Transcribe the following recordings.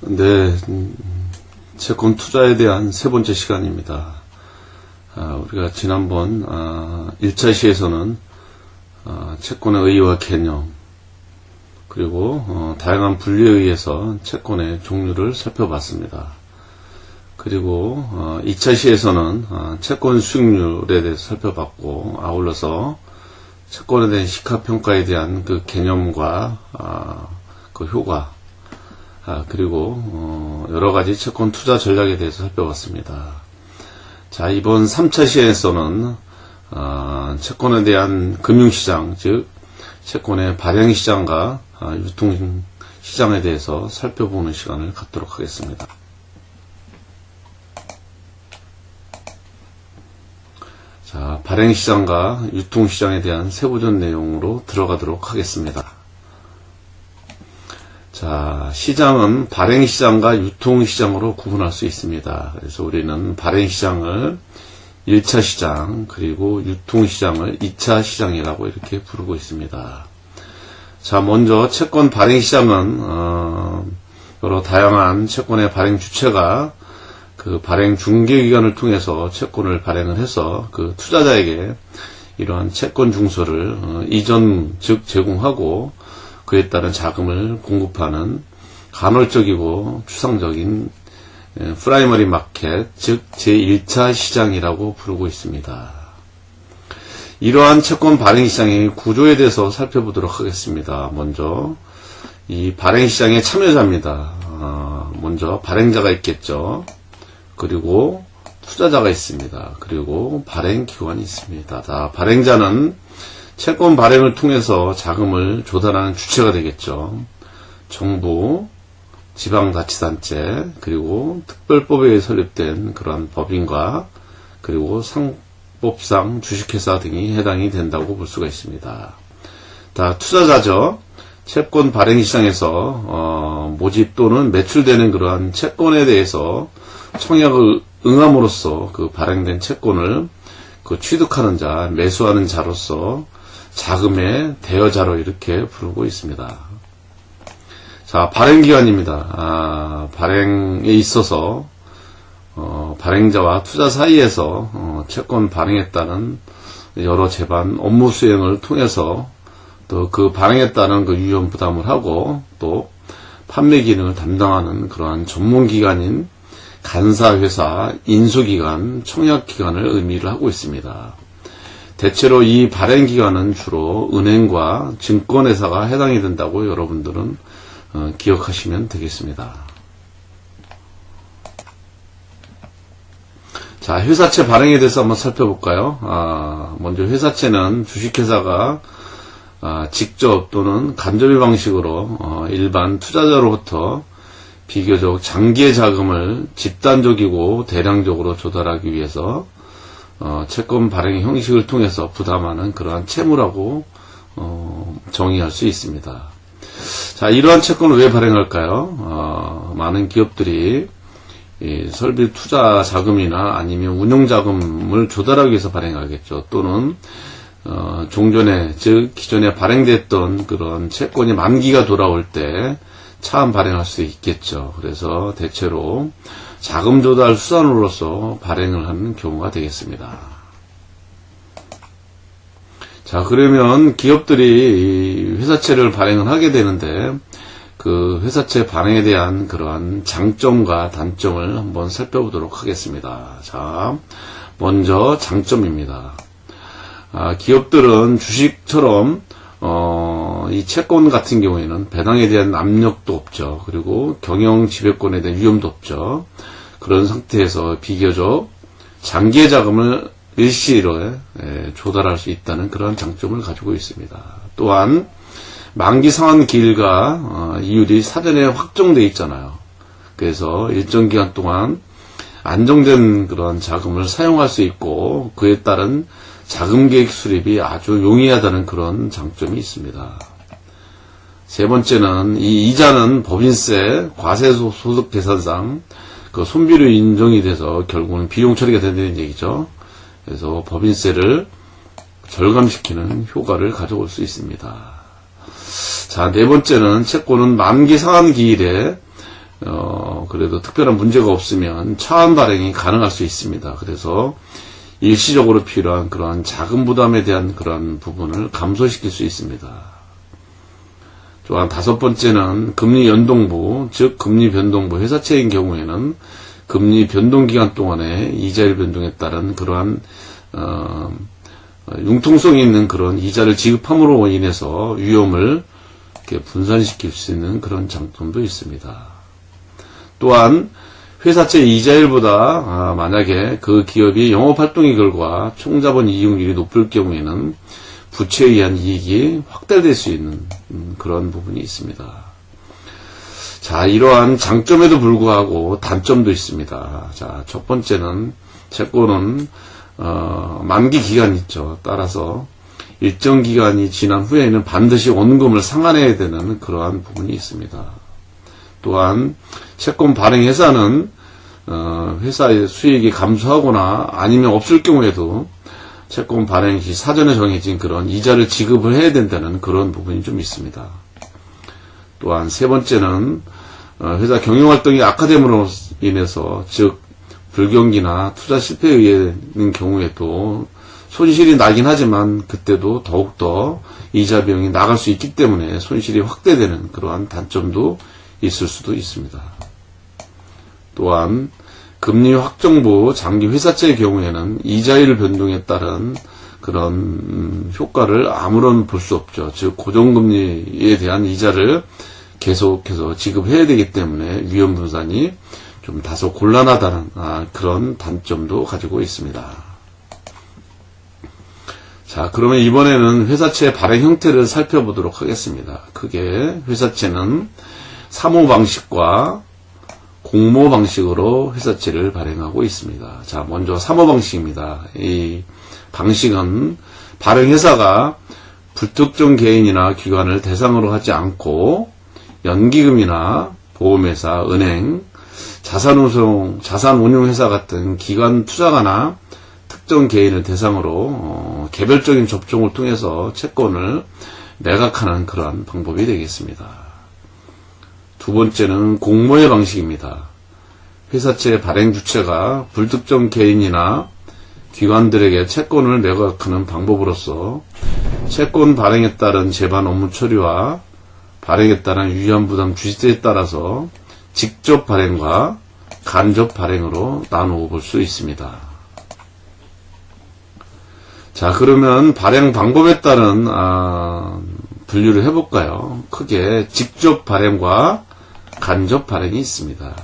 네, 채권 투자에 대한 세 번째 시간입니다. 우리가 지난번 1차 시에서는 채권의 의의와 개념, 그리고 다양한 분류에 의해서 채권의 종류를 살펴봤습니다. 그리고 2차 시에서는 채권 수익률에 대해서 살펴봤고, 아울러서 채권에 대한 시가평가에 대한 그 개념과 그 효과, 그리고 여러가지 채권 투자 전략에 대해서 살펴봤습니다. 자, 이번 3차 시에서는 채권에 대한 금융시장, 즉 채권의 발행시장과 유통시장에 대해서 살펴보는 시간을 갖도록 하겠습니다. 자, 발행시장과 유통시장에 대한 세부적 내용으로 들어가도록 하겠습니다. 자, 시장은 발행시장과 유통시장으로 구분할 수 있습니다. 그래서 우리는 발행시장을 1차 시장, 그리고 유통시장을 2차 시장이라고 이렇게 부르고 있습니다. 자, 먼저 채권 발행시장은 여러 다양한 채권의 발행 주체가 그 발행 중개기관을 통해서 채권을 발행을 해서 그 투자자에게 이러한 채권 증서를 이전, 즉 제공하고 그에 따른 자금을 공급하는 간헐적이고 추상적인 프라이머리 마켓, 즉 제1차 시장이라고 부르고 있습니다. 이러한 채권 발행시장의 구조에 대해서 살펴보도록 하겠습니다. 먼저 이 발행시장의 참여자입니다. 먼저 발행자가 있겠죠. 그리고 투자자가 있습니다. 그리고 발행기관이 있습니다. 자, 발행자는 채권 발행을 통해서 자금을 조달하는 주체가 되겠죠. 정부, 지방자치단체, 그리고 특별법에 의해 설립된 그러한 법인과 그리고 상법상 주식회사 등이 해당이 된다고 볼 수가 있습니다. 자, 투자자죠. 채권 발행시장에서 모집 또는 매출되는 그러한 채권에 대해서 청약을 응함으로써 그 발행된 채권을 그 취득하는 자, 매수하는 자로서 자금의 대여자로 이렇게 부르고 있습니다. 자, 발행기관입니다. 발행에 있어서 발행자와 투자 사이에서 채권 발행에 따른 여러 제반 업무 수행을 통해서 또 그 발행에 따른 그 위험 부담을 하고 또 판매 기능을 담당하는 그러한 전문기관인 간사회사, 인수기관, 청약기관을 의미를 하고 있습니다. 대체로 이 발행기관은 주로 은행과 증권회사가 해당이 된다고 여러분들은 기억하시면 되겠습니다. 자, 회사채 발행에 대해서 한번 살펴볼까요? 먼저 회사채는 주식회사가 직접 또는 간접의 방식으로 일반 투자자로부터 비교적 장기의 자금을 집단적이고 대량적으로 조달하기 위해서 채권 발행의 형식을 통해서 부담하는 그러한 채무라고 정의할 수 있습니다. 자, 이러한 채권을 왜 발행할까요? 많은 기업들이 이 설비 투자 자금이나 아니면 운용 자금을 조달하기 위해서 발행하겠죠. 또는 종전에, 즉 기존에 발행됐던 그런 채권이 만기가 돌아올 때 차안 발행할 수 있겠죠. 그래서 대체로 자금 조달 수단으로서 발행을 하는 경우가 되겠습니다. 자, 그러면 기업들이 회사채를 발행을 하게 되는데 그 회사채 발행에 대한 그러한 장점과 단점을 한번 살펴보도록 하겠습니다. 자, 먼저 장점입니다. 기업들은 주식처럼 이 채권 같은 경우에는 배당에 대한 압력도 없죠. 그리고 경영 지배권에 대한 위험도 없죠. 그런 상태에서 비교적 장기의 자금을 일시로 조달할 수 있다는 그런 장점을 가지고 있습니다. 또한 만기 상환 기일과 이율이 사전에 확정되어 있잖아요. 그래서 일정 기간 동안 안정된 그런 자금을 사용할 수 있고 그에 따른 자금 계획 수립이 아주 용이하다는 그런 장점이 있습니다. 세 번째는 이 이자는 법인세, 과세소득 계산상 그 손비로 인정이 돼서 결국은 비용 처리가 된다는 얘기죠. 그래서 법인세를 절감시키는 효과를 가져올 수 있습니다. 자, 네 번째는 채권은 만기 상환 기일에 그래도 특별한 문제가 없으면 차환 발행이 가능할 수 있습니다. 그래서 일시적으로 필요한 그러한 자금 부담에 대한 그러한 부분을 감소시킬 수 있습니다. 또한 다섯 번째는 금리 연동부, 즉 금리 변동부 회사채인 경우에는 금리 변동 기간 동안에 이자율 변동에 따른 그러한 융통성이 있는 그런 이자를 지급함으로 인해서 위험을 이렇게 분산시킬 수 있는 그런 장점도 있습니다. 또한 회사채 이자율보다 만약에 그 기업이 영업활동의 결과 총자본 이익률이 높을 경우에는 부채에 의한 이익이 확대될 수 있는 그런 부분이 있습니다. 자, 이러한 장점에도 불구하고 단점도 있습니다. 자, 첫 번째는 채권은 만기 기간이 있죠. 따라서 일정 기간이 지난 후에는 반드시 원금을 상환해야 되는 그러한 부분이 있습니다. 또한 채권 발행 회사는 회사의 수익이 감소하거나 아니면 없을 경우에도 채권 발행 시 사전에 정해진 그런 이자를 지급을 해야 된다는 그런 부분이 좀 있습니다. 또한 세 번째는 회사 경영활동이 악화됨으로 인해서 즉 불경기나 투자 실패에 의한 경우에도 손실이 나긴 하지만 그때도 더욱더 이자 비용이 나갈 수 있기 때문에 손실이 확대되는 그러한 단점도 있을 수도 있습니다. 또한 금리 확정부 장기 회사채의 경우에는 이자율 변동에 따른 그런 효과를 아무런 볼 수 없죠. 즉 고정금리에 대한 이자를 계속해서 지급해야 되기 때문에 위험 분산이 좀 다소 곤란하다는 그런 단점도 가지고 있습니다. 자, 그러면 이번에는 회사채 발행 형태를 살펴보도록 하겠습니다. 크게 회사채는 사모 방식과 공모 방식으로 회사채를 발행하고 있습니다. 자, 먼저 사모 방식입니다. 이 방식은 발행회사가 불특정 개인이나 기관을 대상으로 하지 않고 연기금이나 보험회사, 은행, 자산운용회사 같은 기관 투자가나 특정 개인을 대상으로 개별적인 접종을 통해서 채권을 매각하는 그러한 방법이 되겠습니다. 두 번째는 공모의 방식입니다. 회사채 발행 주체가 불특정 개인이나 기관들에게 채권을 매각하는 방법으로서 채권 발행에 따른 제반 업무 처리와 발행에 따른 유의한 부담 주시세에 따라서 직접 발행과 간접 발행으로 나누어 볼 수 있습니다. 자, 그러면 발행 방법에 따른 분류를 해볼까요? 크게 직접 발행과 간접 발행이 있습니다.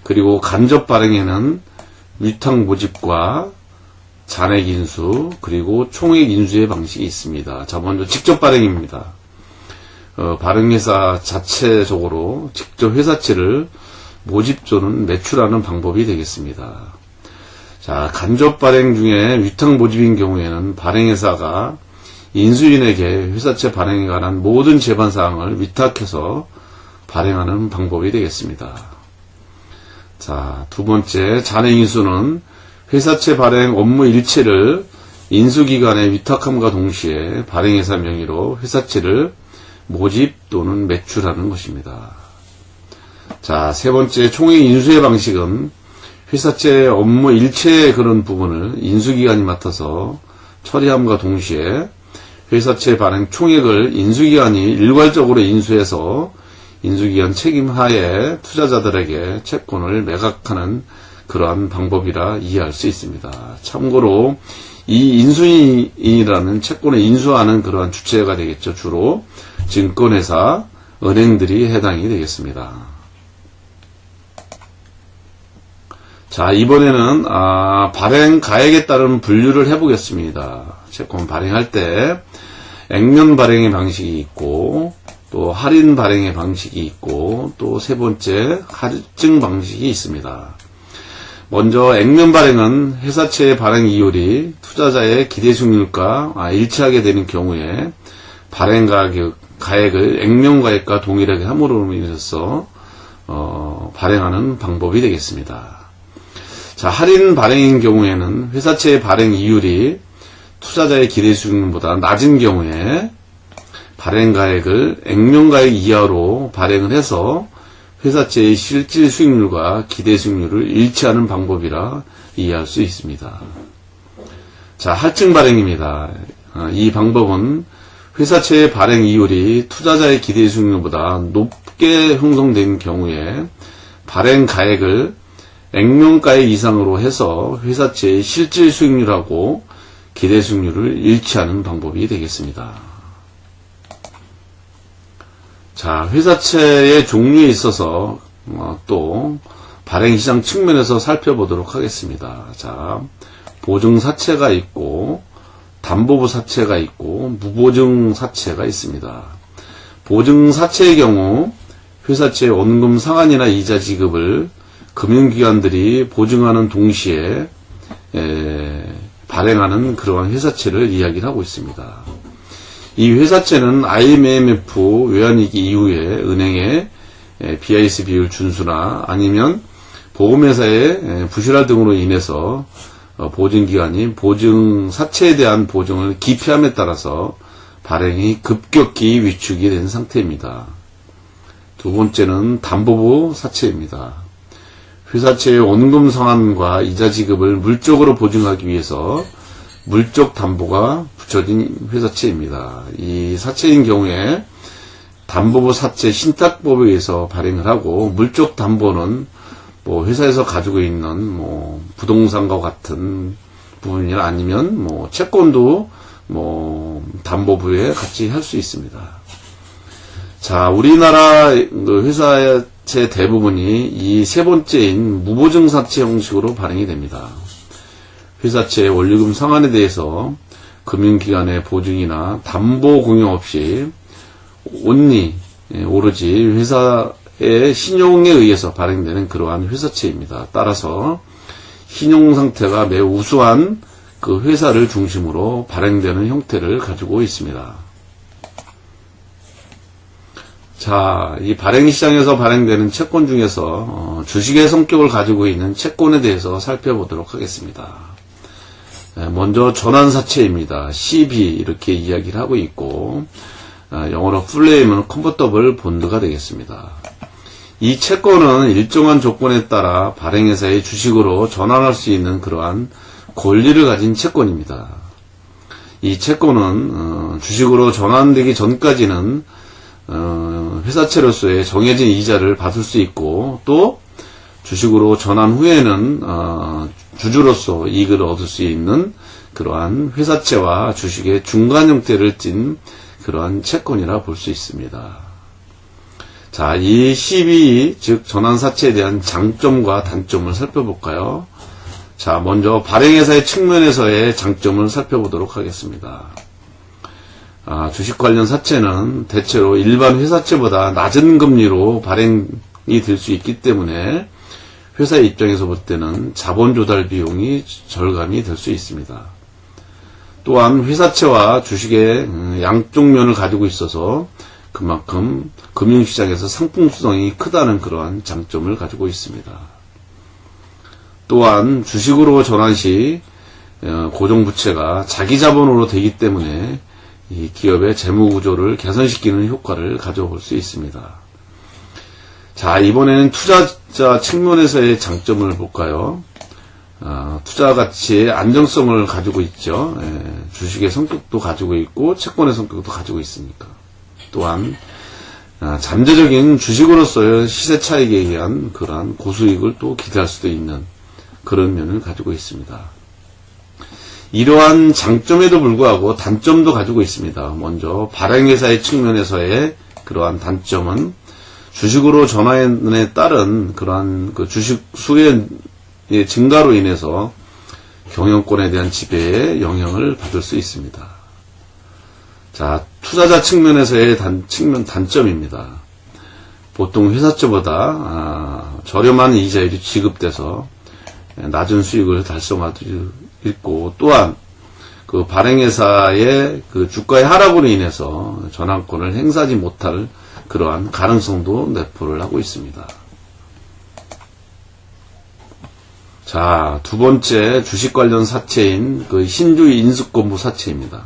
그리고 간접 발행에는 위탁 모집과 잔액 인수 그리고 총액 인수의 방식이 있습니다. 자, 먼저 직접 발행입니다. 발행회사 자체적으로 직접 회사채를 모집 또는 매출하는 방법이 되겠습니다. 자, 간접 발행 중에 위탁 모집인 경우에는 발행회사가 인수인에게 회사채 발행에 관한 모든 제반사항을 위탁해서 발행하는 방법이 되겠습니다. 자, 두 번째, 잔액 인수는 회사채 발행 업무 일체를 인수기관에 위탁함과 동시에 발행회사 명의로 회사채를 모집 또는 매출하는 것입니다. 자, 세 번째, 총액 인수의 방식은 회사채 업무 일체의 그런 부분을 인수기관이 맡아서 처리함과 동시에 회사채 발행 총액을 인수기관이 일괄적으로 인수해서 인수기관 책임 하에 투자자들에게 채권을 매각하는 그러한 방법이라 이해할 수 있습니다. 참고로 이 인수인이라는 채권을 인수하는 그러한 주체가 되겠죠. 주로 증권회사, 은행들이 해당이 되겠습니다. 자, 이번에는 발행 가액에 따른 분류를 해보겠습니다. 채권 발행할 때 액면 발행의 방식이 있고 또 할인 발행의 방식이 있고 또 세 번째 할증 방식이 있습니다. 먼저 액면 발행은 회사채의 발행 이율이 투자자의 기대 수익률과 일치하게 되는 경우에 발행 가액을 액면 가액과 동일하게 함으로 인해서 발행하는 방법이 되겠습니다. 자, 할인 발행인 경우에는 회사채의 발행 이율이 투자자의 기대 수익률보다 낮은 경우에 발행 가액을 액면 가액 이하로 발행을 해서 회사채의 실질 수익률과 기대 수익률을 일치하는 방법이라 이해할 수 있습니다. 자, 할증 발행입니다. 이 방법은 회사채의 발행 이율이 투자자의 기대 수익률보다 높게 형성된 경우에 발행 가액을 액면가액 이상으로 해서 회사채의 실질 수익률하고 기대 수익률을 일치하는 방법이 되겠습니다. 자, 회사채의 종류에 있어서 또 발행시장 측면에서 살펴보도록 하겠습니다. 자, 보증사채가 있고 담보부사채가 있고 무보증사채가 있습니다. 보증사채의 경우 회사채의 원금 상환이나 이자 지급을 금융기관들이 보증하는 동시에 발행하는 그러한 회사채를 이야기를 하고 있습니다. 이 회사채는 IMF 외환위기 이후에 은행의 BIS 비율 준수나 아니면 보험회사의 부실화 등으로 인해서 보증기관이 보증사채에 대한 보증을 기피함에 따라서 발행이 급격히 위축이 된 상태입니다. 두 번째는 담보부 사채입니다. 회사채의 원금 상환과 이자 지급을 물적으로 보증하기 위해서 물적 담보가 붙여진 회사채입니다. 이 사채인 경우에 담보부 사채 신탁법에 의해서 발행을 하고 물적 담보는 회사에서 가지고 있는 부동산과 같은 부분이나 아니면 채권도 담보부에 같이 할 수 있습니다. 자, 우리나라 회사채 대부분이 이 세 번째인 무보증사채 형식으로 발행이 됩니다. 회사채의 원리금 상환에 대해서 금융기관의 보증이나 담보 공여 없이 오로지 회사의 신용에 의해서 발행되는 그러한 회사채입니다. 따라서 신용 상태가 매우 우수한 그 회사를 중심으로 발행되는 형태를 가지고 있습니다. 자, 이 발행시장에서 발행되는 채권 중에서 주식의 성격을 가지고 있는 채권에 대해서 살펴보도록 하겠습니다. 먼저 전환사채입니다. CB 이렇게 이야기를 하고 있고 영어로 플레임은 컨버터블 본드가 되겠습니다. 이 채권은 일정한 조건에 따라 발행회사의 주식으로 전환할 수 있는 그러한 권리를 가진 채권입니다. 이 채권은 주식으로 전환되기 전까지는 회사채로서의 정해진 이자를 받을 수 있고 또 주식으로 전환 후에는 주주로서 이익을 얻을 수 있는 그러한 회사채와 주식의 중간 형태를 띤 그러한 채권이라 볼 수 있습니다. 자, 이 CB 즉 전환사채에 대한 장점과 단점을 살펴볼까요? 자, 먼저 발행회사의 측면에서의 장점을 살펴보도록 하겠습니다. 주식 관련 사채는 대체로 일반 회사채보다 낮은 금리로 발행이 될 수 있기 때문에 회사의 입장에서 볼 때는 자본 조달 비용이 절감이 될 수 있습니다. 또한 회사채와 주식의 양쪽 면을 가지고 있어서 그만큼 금융시장에서 상품성이 크다는 그러한 장점을 가지고 있습니다. 또한 주식으로 전환 시 고정부채가 자기 자본으로 되기 때문에 이 기업의 재무구조를 개선시키는 효과를 가져볼 수 있습니다. 자, 이번에는 투자자 측면에서의 장점을 볼까요? 투자 가치의 안정성을 가지고 있죠. 주식의 성격도 가지고 있고 채권의 성격도 가지고 있으니까. 또한 잠재적인 주식으로서의 시세 차익에 의한 그러한 고수익을 또 기대할 수도 있는 그런 면을 가지고 있습니다. 이러한 장점에도 불구하고 단점도 가지고 있습니다. 먼저 발행회사의 측면에서의 그러한 단점은 주식으로 전환에 따른 그러한 그 주식 수의 증가로 인해서 경영권에 대한 지배에 영향을 받을 수 있습니다. 자, 투자자 측면에서의 단점입니다. 보통 회사채보다 저렴한 이자율이 지급돼서 낮은 수익을 달성할 수 있고, 또한 그 발행회사의 그 주가의 하락으로 인해서 전환권을 행사하지 못할 그러한 가능성도 내포를 하고 있습니다. 자, 두 번째 주식 관련 사채인 그 신주 인수권부 사채입니다.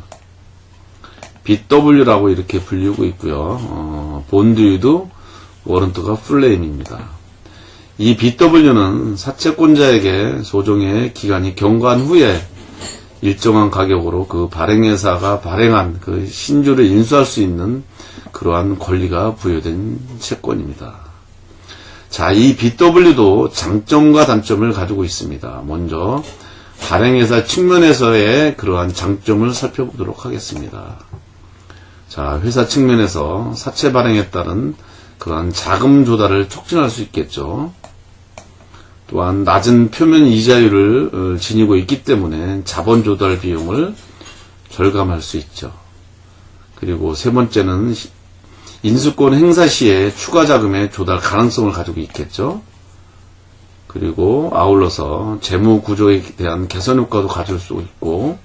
BW라고 이렇게 불리고 있고요. 본드유도 워런트가 풀네임입니다. 이 BW는 사채권자에게 소송의 기간이 경과한 후에 일정한 가격으로 그 발행회사가 발행한 그 신주를 인수할 수 있는 그러한 권리가 부여된 채권입니다. 자, 이 BW도 장점과 단점을 가지고 있습니다. 먼저 발행회사 측면에서의 그러한 장점을 살펴보도록 하겠습니다. 자, 회사 측면에서 사채 발행에 따른 그러한 자금 조달을 촉진할 수 있겠죠. 또한 낮은 표면 이자율을 지니고 있기 때문에 자본 조달 비용을 절감할 수 있죠. 그리고 세 번째는 인수권 행사 시에 추가 자금의 조달 가능성을 가지고 있겠죠. 그리고 아울러서 재무 구조에 대한 개선 효과도 가질 수 있고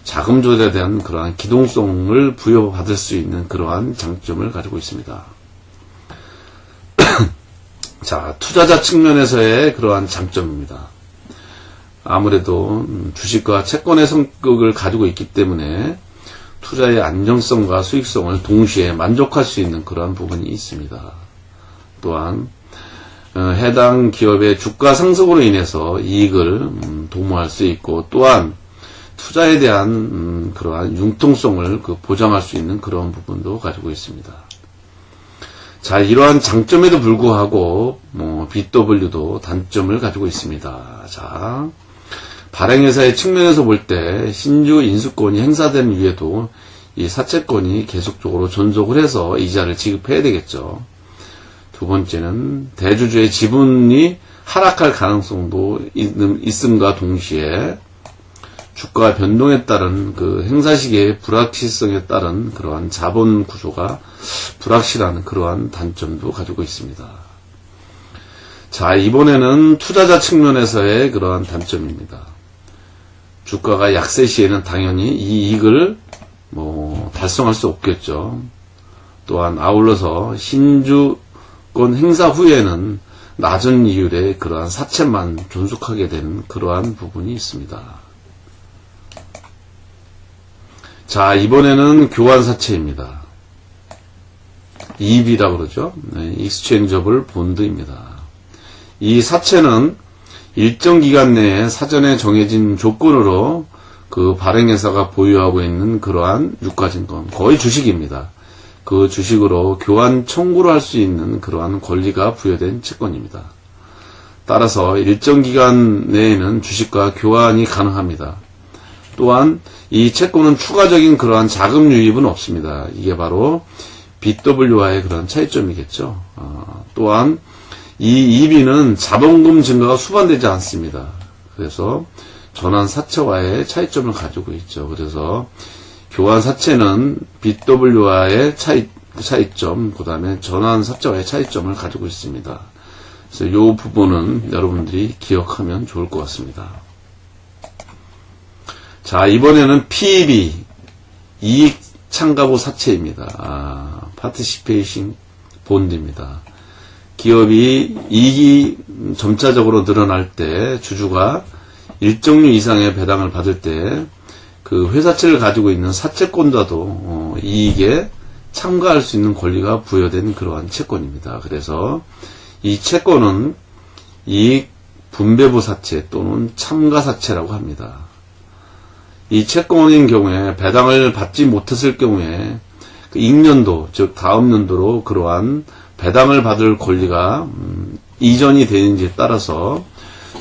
자금 조달에 대한 그러한 기동성을 부여받을 수 있는 그러한 장점을 가지고 있습니다. 자, 투자자 측면에서의 그러한 장점입니다. 아무래도 주식과 채권의 성격을 가지고 있기 때문에 투자의 안정성과 수익성을 동시에 만족할 수 있는 그러한 부분이 있습니다. 또한 해당 기업의 주가 상승으로 인해서 이익을 도모할 수 있고 또한 투자에 대한 그러한 융통성을 보장할 수 있는 그런 부분도 가지고 있습니다. 자, 이러한 장점에도 불구하고 BW도 단점을 가지고 있습니다. 자, 발행회사의 측면에서 볼 때 신주 인수권이 행사된 이후에도 이 사채권이 계속적으로 존속을 해서 이자를 지급해야 되겠죠. 두 번째는 대주주의 지분이 하락할 가능성도 있음과 동시에 주가 변동에 따른 그 행사 시기의 불확실성에 따른 그러한 자본 구조가 불확실한 그러한 단점도 가지고 있습니다. 자, 이번에는 투자자 측면에서의 그러한 단점입니다. 주가가 약세 시에는 당연히 이 이익을 달성할 수 없겠죠. 또한 아울러서 신주권 행사 후에는 낮은 이율의 그러한 사채만 존속하게 되는 그러한 부분이 있습니다. 자, 이번에는 교환사채입니다. EB라고 그러죠. 네, Exchangeable Bond입니다. 이 사채는 일정 기간 내에 사전에 정해진 조건으로 그 발행회사가 보유하고 있는 그러한 유가증권, 거의 주식입니다. 그 주식으로 교환 청구를 할 수 있는 그러한 권리가 부여된 채권입니다. 따라서 일정 기간 내에는 주식과 교환이 가능합니다. 또한 이 채권은 추가적인 그러한 자금 유입은 없습니다. 이게 바로 BW와의 그런 차이점이겠죠. 또한 이 EB는 자본금 증가가 수반되지 않습니다. 그래서 전환 사채와의 차이점을 가지고 있죠. 그래서 교환 사채는 BW와의 차이점, 그 다음에 전환 사채와의 차이점을 가지고 있습니다. 그래서 이 부분은 여러분들이 기억하면 좋을 것 같습니다. 자, 이번에는 PEB, 이익 참가부 사채입니다. 파티시페이션 본드입니다. 기업이 이익이 점차적으로 늘어날 때 주주가 일정류 이상의 배당을 받을 때 그 회사채를 가지고 있는 사채권자도 이익에 참가할 수 있는 권리가 부여된 그러한 채권입니다. 그래서 이 채권은 이익 분배부 사채 또는 참가 사채라고 합니다. 이 채권인 경우에 배당을 받지 못했을 경우에 그 익년도, 즉 다음 년도로 그러한 배당을 받을 권리가 이전이 되는지에 따라서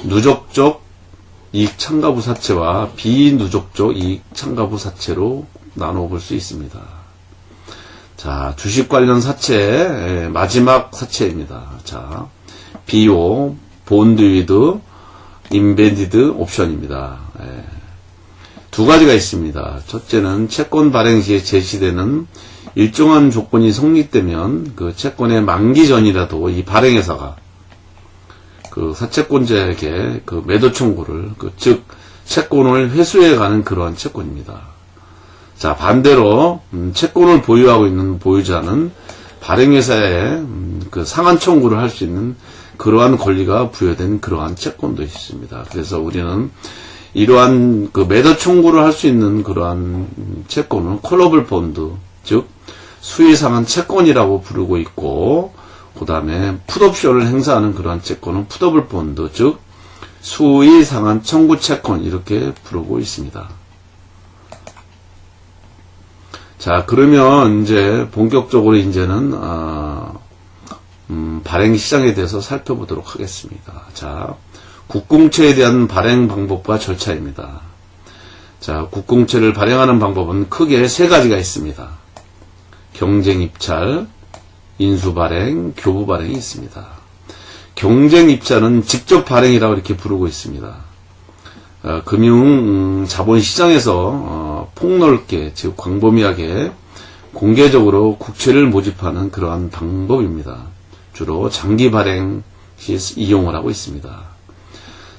누적적 이익 참가부 사채와 비누적적 이익 참가부 사채로 나누어 볼 수 있습니다. 자, 주식 관련 사채 마지막 사채입니다. 자, BO 본드 위드 임베디드 옵션입니다. 두 가지가 있습니다. 첫째는 채권 발행 시에 제시되는 일정한 조건이 성립되면 그 채권의 만기 전이라도 이 발행회사가 그 사채권자에게 그 매도 청구를 즉 채권을 회수해가는 그러한 채권입니다. 자, 반대로 채권을 보유하고 있는 보유자는 발행회사에 그 상한 청구를 할 수 있는 그러한 권리가 부여된 그러한 채권도 있습니다. 그래서 우리는 이러한 그 매도 청구를 할 수 있는 그러한 채권은 콜러블 본드, 즉 수의 상한 채권이라고 부르고 있고, 그 다음에 풋옵션을 행사하는 그러한 채권은 풋오블 본드, 즉 수의 상한 청구 채권 이렇게 부르고 있습니다. 자, 그러면 이제 본격적으로 이제는 발행 시장에 대해서 살펴보도록 하겠습니다. 자, 국공채에 대한 발행 방법과 절차입니다. 자, 국공채를 발행하는 방법은 크게 세 가지가 있습니다. 경쟁 입찰, 인수 발행, 교부 발행이 있습니다. 경쟁 입찰은 직접 발행이라고 이렇게 부르고 있습니다. 금융 자본 시장에서 폭넓게, 즉 광범위하게 공개적으로 국채를 모집하는 그러한 방법입니다. 주로 장기 발행 시 이용을 하고 있습니다.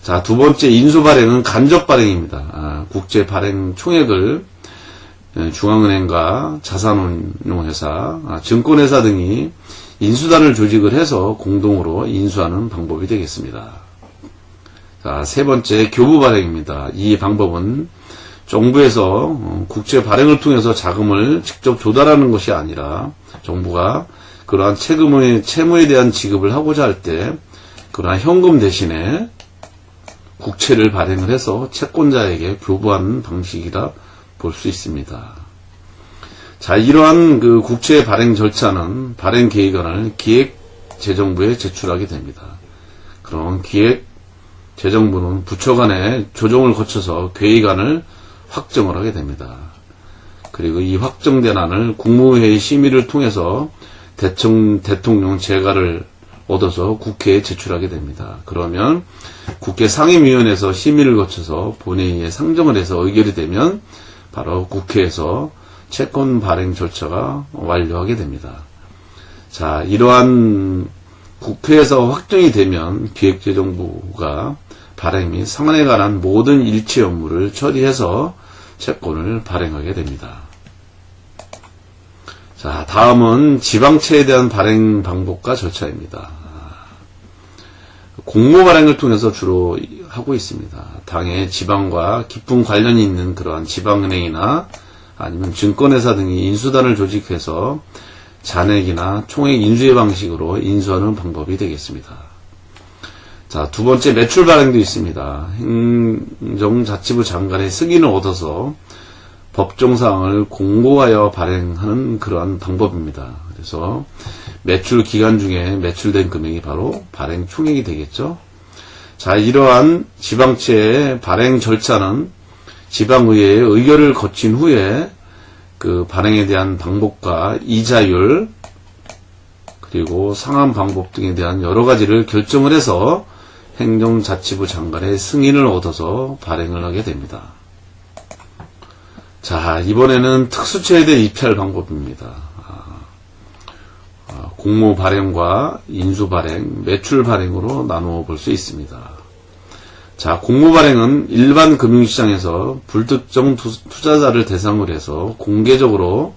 자, 두 번째 인수 발행은 간접 발행입니다. 국제 발행 총액을 중앙은행과 자산운용회사, 증권회사 등이 인수단을 조직을 해서 공동으로 인수하는 방법이 되겠습니다. 자, 세 번째 교부 발행입니다. 이 방법은 정부에서 국제 발행을 통해서 자금을 직접 조달하는 것이 아니라 정부가 그러한 채무에 대한 지급을 하고자 할 때 그러한 현금 대신에 국채를 발행을 해서 채권자에게 교부하는 방식이라 볼 수 있습니다. 자, 이러한 그 국채 발행 절차는 발행 계획안을 기획재정부에 제출하게 됩니다. 그럼 기획재정부는 부처 간의 조정을 거쳐서 계획안을 확정을 하게 됩니다. 그리고 이 확정된 안을 국무회의 심의를 통해서 대통령 재가를 얻어서 국회에 제출하게 됩니다. 그러면 국회 상임위원회에서 심의를 거쳐서 본회의에 상정을 해서 의결이 되면 바로 국회에서 채권 발행 절차가 완료하게 됩니다. 자, 이러한 국회에서 확정이 되면 기획재정부가 발행 및 상환에 관한 모든 일체 업무를 처리해서 채권을 발행하게 됩니다. 자, 다음은 지방채에 대한 발행 방법과 절차입니다. 공모 발행을 통해서 주로 하고 있습니다. 당의 지방과 깊은 관련이 있는 그러한 지방은행이나 아니면 증권회사 등이 인수단을 조직해서 잔액이나 총액 인수의 방식으로 인수하는 방법이 되겠습니다. 자, 두 번째 매출 발행도 있습니다. 행정자치부 장관의 승인을 얻어서 법정사항을 공고하여 발행하는 그러한 방법입니다. 그래서 매출 기간 중에 매출된 금액이 바로 발행 총액이 되겠죠. 자, 이러한 지방채의 발행 절차는 지방의회의 의결을 거친 후에 그 발행에 대한 방법과 이자율 그리고 상환 방법 등에 대한 여러 가지를 결정을 해서 행정자치부 장관의 승인을 얻어서 발행을 하게 됩니다. 자, 이번에는 특수채에 대한 입찰 방법입니다. 공모 발행과 인수 발행, 매출 발행으로 나누어 볼 수 있습니다. 자, 공모 발행은 일반 금융시장에서 불특정 투자자를 대상으로 해서 공개적으로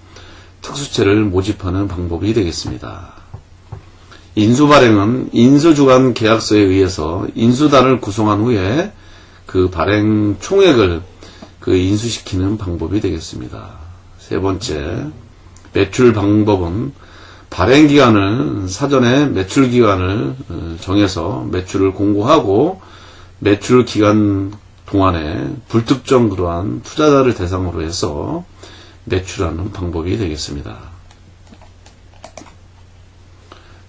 특수채를 모집하는 방법이 되겠습니다. 인수 발행은 인수주관 계약서에 의해서 인수단을 구성한 후에 그 발행 총액을 인수시키는 방법이 되겠습니다. 세 번째, 매출 방법은 발행 기간을 사전에 매출 기간을 정해서 매출을 공고하고 매출 기간 동안에 불특정 그러한 투자자를 대상으로 해서 매출하는 방법이 되겠습니다.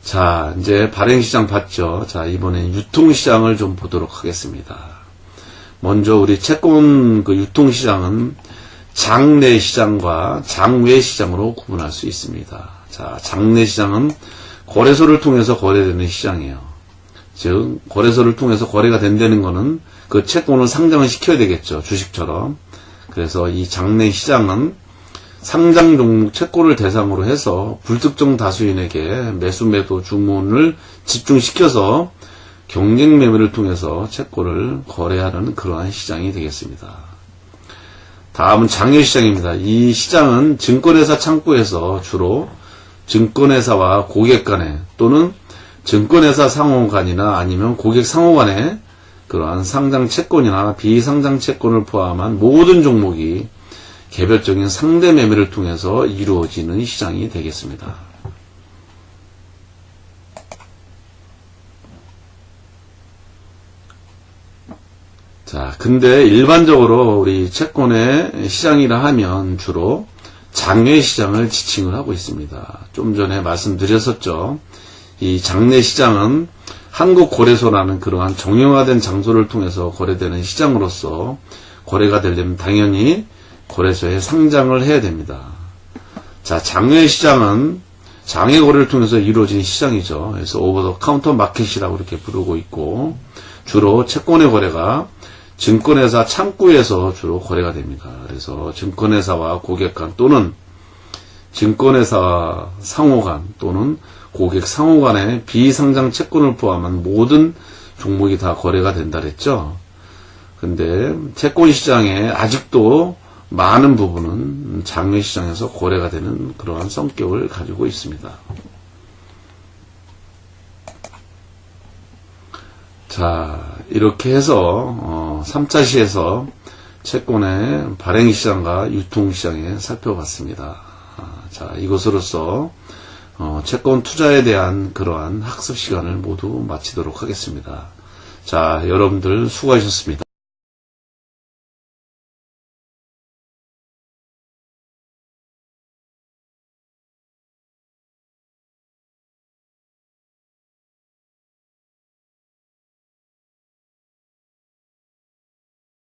자, 이제 발행시장 봤죠. 자, 이번엔 유통시장을 좀 보도록 하겠습니다. 먼저 우리 채권 유통시장은 장내 시장과 장외 시장으로 구분할 수 있습니다. 자, 장내 시장은 거래소를 통해서 거래되는 시장이에요. 즉, 거래소를 통해서 거래가 된다는 것은 그 채권을 상장을 시켜야 되겠죠. 주식처럼. 그래서 이 장내 시장은 상장 종목 채권을 대상으로 해서 불특정 다수인에게 매수 매도 주문을 집중시켜서 경쟁 매매를 통해서 채권을 거래하는 그러한 시장이 되겠습니다. 다음은 장외 시장입니다. 이 시장은 증권회사 창구에서 주로 증권회사와 고객 간에 또는 증권회사 상호간이나 아니면 고객 상호간에 그러한 상장 채권이나 비상장 채권을 포함한 모든 종목이 개별적인 상대 매매를 통해서 이루어지는 시장이 되겠습니다. 자, 근데 일반적으로 우리 채권의 시장이라 하면 주로 장외 시장을 지칭을 하고 있습니다. 좀 전에 말씀드렸었죠. 이 장내 시장은 한국거래소라는 그러한 정형화된 장소를 통해서 거래되는 시장으로서 거래가 되려면 당연히 거래소에 상장을 해야 됩니다. 자, 장외 시장은 장외 거래를 통해서 이루어진 시장이죠. 그래서 오버 더 카운터 마켓이라고 이렇게 부르고 있고, 주로 채권의 거래가 증권회사 창구에서 주로 거래가 됩니다. 그래서 증권회사와 고객 간 또는 증권회사 상호 간 또는 고객 상호 간의 비상장 채권을 포함한 모든 종목이 다 거래가 된다 그랬죠. 근데 채권 시장에 아직도 많은 부분은 장외 시장에서 거래가 되는 그러한 성격을 가지고 있습니다. 자, 이렇게 해서 3차 시에서 채권의 발행 시장과 유통 시장에 살펴봤습니다. 자, 이것으로써 채권 투자에 대한 그러한 학습 시간을 모두 마치도록 하겠습니다. 자, 여러분들 수고하셨습니다.